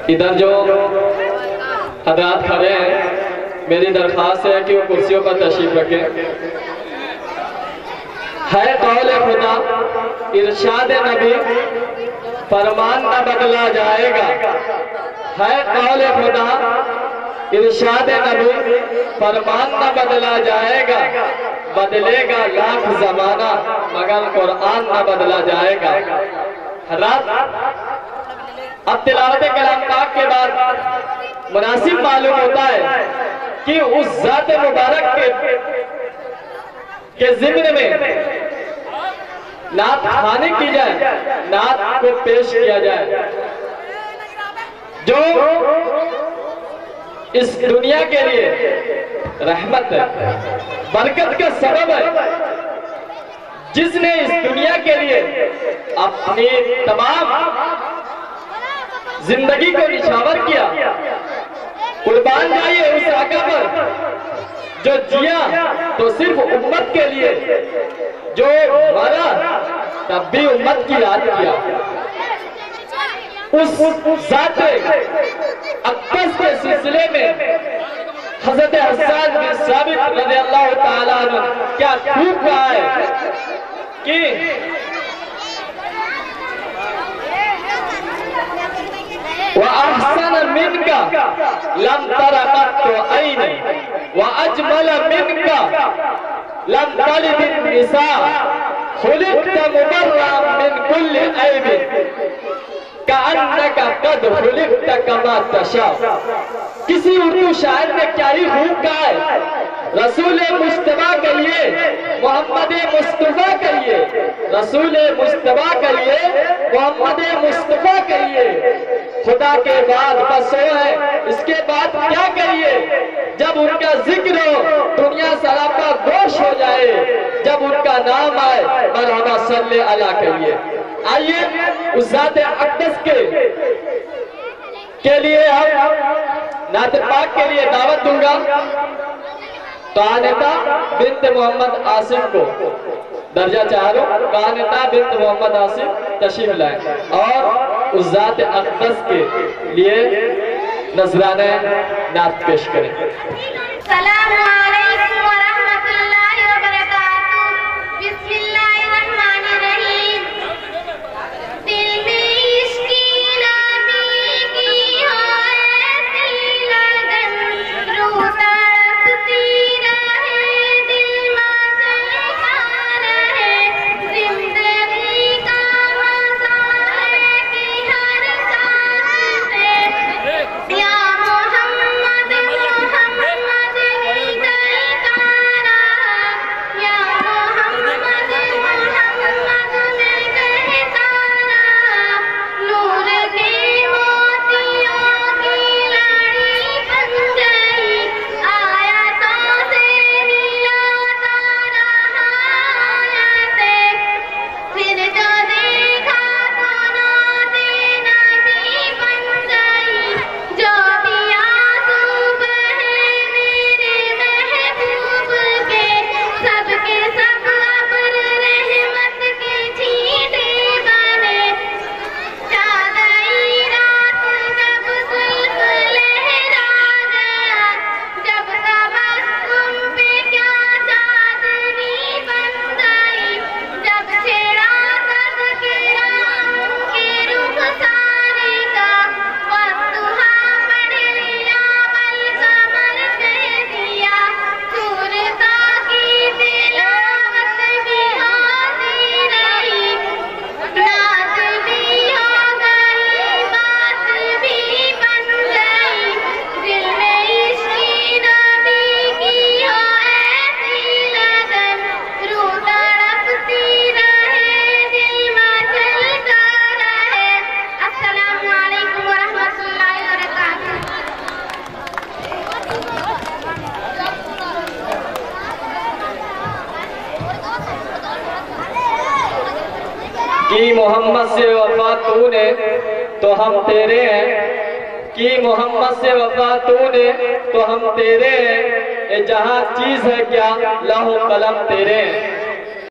इधर जो हजरात खड़े हैं, मेरी दरख्वास्त है कि वो कुर्सियों पर तशरीफ रखें। है कौल खुदा, इरशाद नबी, फरमान न बदला जाएगा। है कौल खुदा, इरशाद नबी, फरमान न बदला जाएगा। बदलेगा लाख जमाना मगर कुरान न बदला जाएगा। अब तिलावत कलाम पाक के बाद मुनासिब मालूम होता है कि उस जात मुबारक के जिम्न में नात खाने की जाए, नात को पेश किया जाए, जो इस दुनिया के लिए रहमत है, बरकत का सबब है, जिसने इस दुनिया के लिए अपनी तमाम जिंदगी को निछावर किया। कुर्बान जाइए उस आका पर जो जिया तो सिर्फ उम्मत के लिए, जो मरा तब भी उम्मत की याद किया। उस जात अक्बस के सिलसिले में हज़रत हसन बिन साबित रज़ियल्लाहु ताला अन्हु क्या खूब कहा है कि व अहसन मिनका लम तरा कत्तु ऐनी व अजमल मिनका लम तलिद निसा खुलिक़्ता मुबर्रअन मिन कुल्लि ऐबिन कअन्नका कद खुलिक़्ता कमा तशा। किसी उर्दू शायर ने क्या ही खूब कहा है, रसूल मुस्तफा के लिए, मोहम्मद मुस्तफा के लिए, रसूल मुस्तफा के लिए, मोहम्मद मुस्तफा के लिए खुदा के बाद बस वो है, इसके बाद क्या करिए। जब उनका जिक्र हो दुनिया सरापा गोश हो जाए, जब उनका नाम आए मरहबा सल्ले अला कहिए। आइए उस जात अक़दस के लिए हम नात पाक के लिए दावत दूंगा कानिता बिन्त मोहम्मद आसिफ को, दर्जा 4 कानिता बिन्त मोहम्मद आसिफ तशरीफ लाए और उस जात अक़दस के लिए नजराने नात पेश करें। सलाम अलैकुम व रहमतुल्लाहि व बरकातुहू। बिस्मिल्लाहिर्रहमानिर्रहीम। दिल में इश्क़ नबी की हो ऐसी लगन, रूह तड़पती रहे, दिल मचलता रहे, जिंदगी का मज़ा है कि हर सांस से या मोहम्मद मोहम्मद ही कहता रहा, या मोहम्मद मोहम्मद मैं कहता रहा। नूर के मोतियों की लड़ी बन गई, आयतों से मिलाता रहा आयतें, फिर जो देखा तो नाते नबी बन गई। जो भी आंसू बहे मेरे महबूब के, सबके सब अब्र रहमत के छींटे बने। चाँदनी रात जब जुल्फ लहरा गया, जब तबस्सुम पे क्या चांदनी बन गई। जब छेड़ा तज़किरा उनके रुख़सारे का, वद्दुहा पढ़ लिया वल क़मर कह दिया। सूरता की तिलावत भी होती रही, नात भी हो गई, बात भी बन गई। दिल में इश्क़ नबी की हो ऐसी लगन, रूह तड़पती रहे, दिल मचलता रहे। अस्सलामु अलैकुम व रहमतुल्लाहि व बरकातुहू। कि मोहम्मद से वफा तूने तो हम तेरे हैं, कि मोहम्मद से वफा तूने तो हम तेरे हैं। ये जहां चीज है क्या लौह कलम तेरे हैं।